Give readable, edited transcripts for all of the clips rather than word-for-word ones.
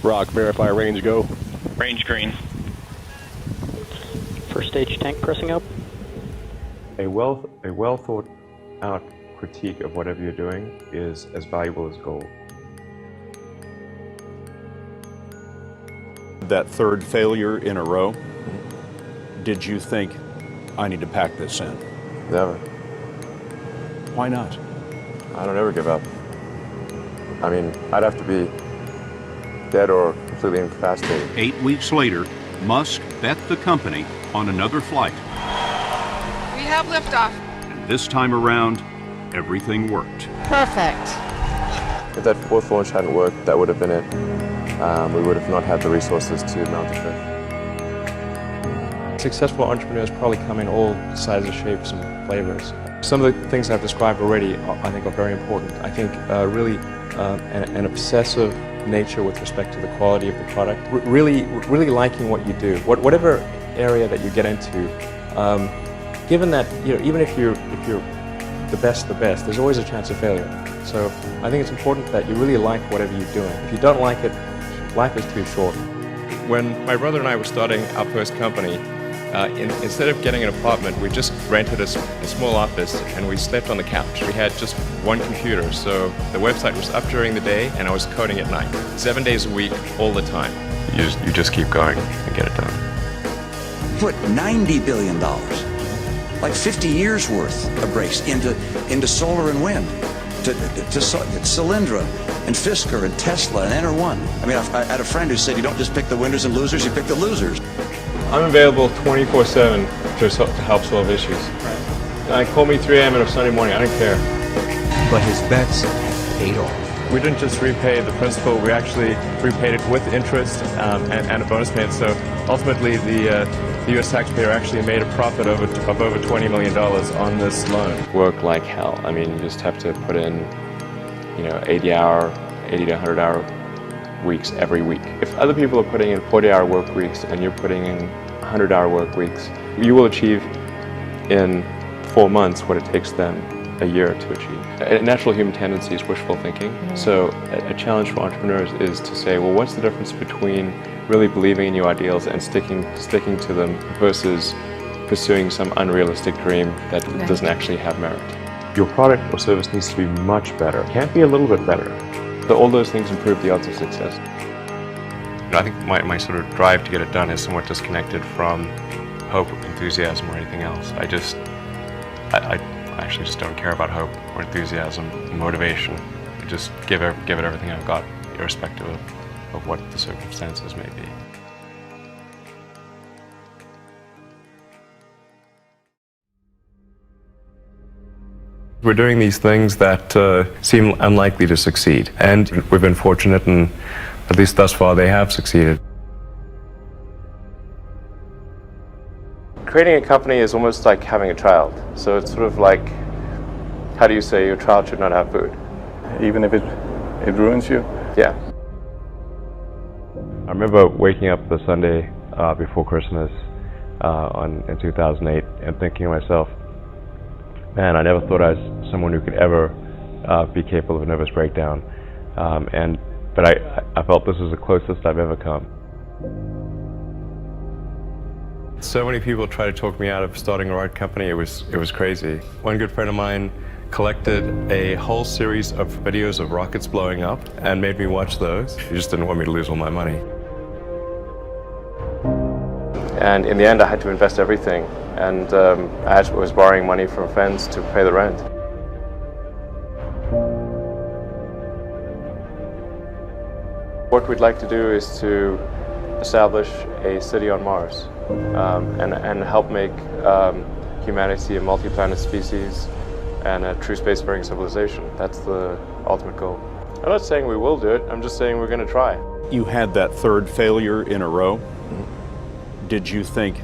Rock, verify range, go. Range green. First stage tank pressing up. A well thought out critique of whatever you're doing is as valuable as gold. That third failure in a row, did you think, I need to pack this in? Never. Why not? I don't ever give up. I mean, I'd have to be dead or completely incapacitated. 8 weeks later, Musk bet the company on another flight. We have liftoff. And this time around, everything worked. Perfect. If that fourth launch hadn't worked, that would have been it. We would have not had the resources to mount a fifth. Successful entrepreneurs probably come in all sizes, shapes, and flavors. Some of the things I've described already, I think, are very important. I think really an obsessive nature with respect to the quality of the product. Really liking what you do, whatever area that you get into. Given that, even if you're the best, there's always a chance of failure. So I think it's important that you really like whatever you're doing. If you don't like it, life is too short. When my brother and I were starting our first company, instead of getting an apartment, we just rented a small office and we slept on the couch. We had just one computer, so the website was up during the day and I was coding at night. 7 days a week, all the time. You just keep going and get it done. Put $90 billion, like 50 years worth of brakes into solar and wind, to Solyndra and Fisker and Tesla and Enter1. I mean, I had a friend who said you don't just pick the winners and losers, you pick the losers. I'm available 24/7 to help solve issues. Call me 3 a.m. on a Sunday morning, I don't care. But his bets paid off. We didn't just repay the principal, we actually repaid it with interest and a bonus payment. So ultimately the U.S. taxpayer actually made a profit of over $20 million on this loan. Work like hell. I mean, you just have to put in, 80 to 100 hour weeks every week. If other people are putting in 40-hour work weeks and you're putting in 100-hour work weeks, you will achieve in 4 months what it takes them a year to achieve. A natural human tendency is wishful thinking. So a challenge for entrepreneurs is to say, well, what's the difference between really believing in your ideals and sticking to them versus pursuing some unrealistic dream that doesn't actually have merit? Your product or service needs to be much better. It can't be a little bit better. So all those things improve the odds of success. I think my sort of drive to get it done is somewhat disconnected from hope, enthusiasm, or anything else. I actually just don't care about hope or enthusiasm, motivation. I just give it everything I've got, irrespective of what the circumstances may be. We're doing these things that seem unlikely to succeed, and we've been fortunate, and at least thus far they have succeeded. Creating a company is almost like having a child. So it's sort of like, how do you say your child should not have food? Even if it ruins you? Yeah. I remember waking up the Sunday before Christmas in 2008 and thinking to myself, man, I never thought I was someone who could ever be capable of a nervous breakdown. But I felt this was the closest I've ever come. So many people tried to talk me out of starting a rocket company. It was crazy. One good friend of mine collected a whole series of videos of rockets blowing up and made me watch those. He just didn't want me to lose all my money. And in the end, I had to invest everything. And I was borrowing money from friends to pay the rent. What we'd like to do is to establish a city on Mars and help make humanity a multi-planet species and a true spacefaring civilization. That's the ultimate goal. I'm not saying we will do it, I'm just saying we're going to try. You had that third failure in a row. Did you think,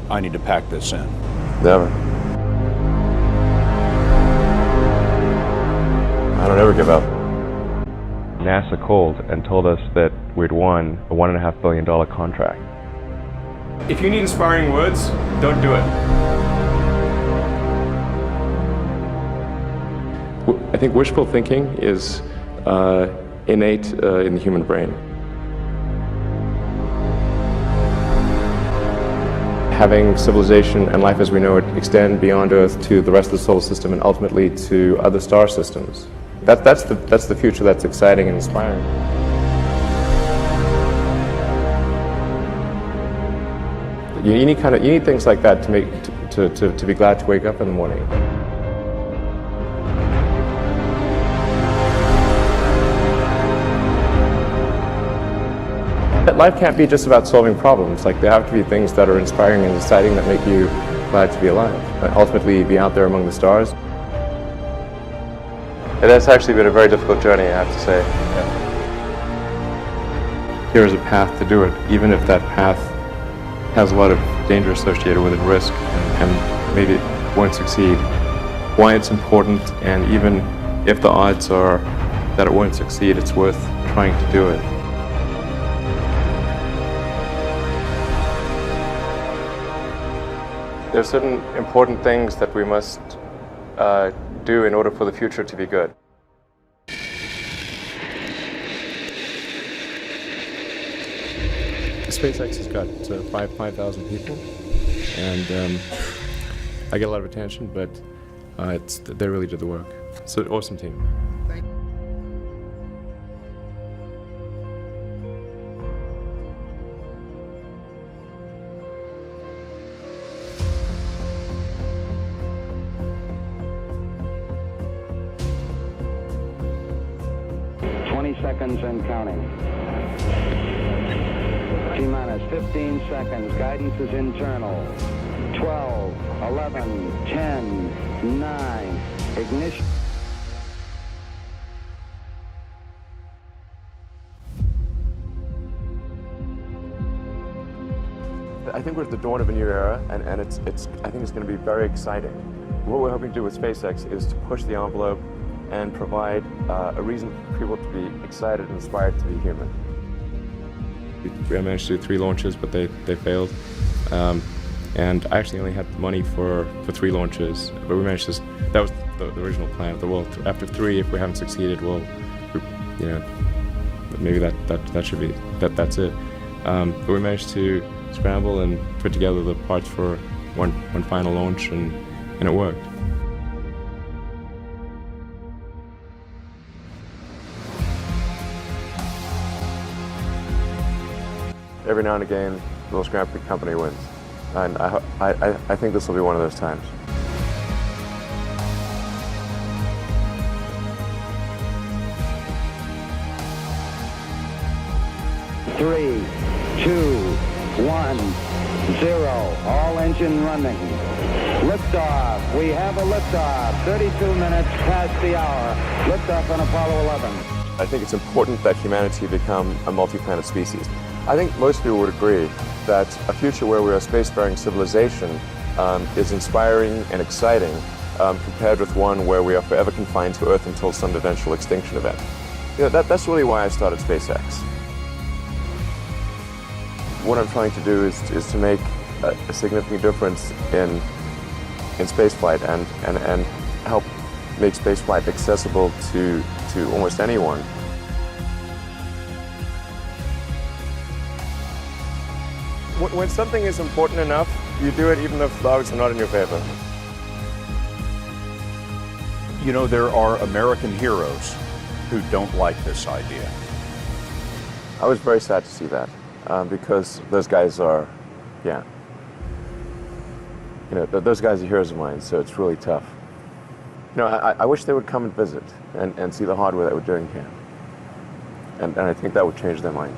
I need to pack this in? Never. I don't ever give up. NASA called and told us that we'd won a $1.5 billion contract. If you need inspiring words, don't do it. I think wishful thinking is innate in the human brain. having civilization and life as we know it extend beyond Earth to the rest of the solar system and ultimately to other star systems. That's the future that's exciting and inspiring. You need things like that to make to be glad to wake up in the morning. Life can't be just about solving problems. Like, there have to be things that are inspiring and exciting that make you glad to be alive. Ultimately, be out there among the stars. It has actually been a very difficult journey, I have to say. Yeah. Here is a path to do it, even if that path has a lot of danger associated with it, risk, and maybe it won't succeed. Why it's important, and even if the odds are that it won't succeed, it's worth trying to do it. There are certain important things that we must do in order for the future to be good. SpaceX has got 5,000 people, and I get a lot of attention, but they really did the work. It's an awesome team. Thank you. Seconds and counting. T-minus 15 seconds. Guidance is internal. 12, 11, 10, 9. Ignition. I think we're at the dawn of a new era, and I think it's going to be very exciting. What we're hoping to do with SpaceX is to push the envelope and provide a reason for people to be excited and inspired to be human. We managed to do 3 launches, but they failed. And I actually only had money for 3 launches, but we managed to. That was the original plan. Well, after 3, if we haven't succeeded, well, maybe that should be that's it. But we managed to scramble and put together the parts for one final launch, and it worked. Every now and again, the little scrappy company wins, and I think this will be one of those times. Three, 2, 1, 0. All engine running. Liftoff. We have a liftoff. 32 minutes past the hour. Liftoff on Apollo 11. I think it's important that humanity become a multi-planet species. I think most people would agree that a future where we're a spacefaring civilization is inspiring and exciting compared with one where we are forever confined to Earth until some eventual extinction event. That's really why I started SpaceX. What I'm trying to do is to make a significant difference in spaceflight and help make spaceflight accessible to almost anyone. When something is important enough, you do it even if the odds are not in your favor. You know, there are American heroes who don't like this idea. I was very sad to see that because those guys are, those guys are heroes of mine, so it's really tough. I wish they would come and visit and see the hardware that we're doing here. And I think that would change their mind.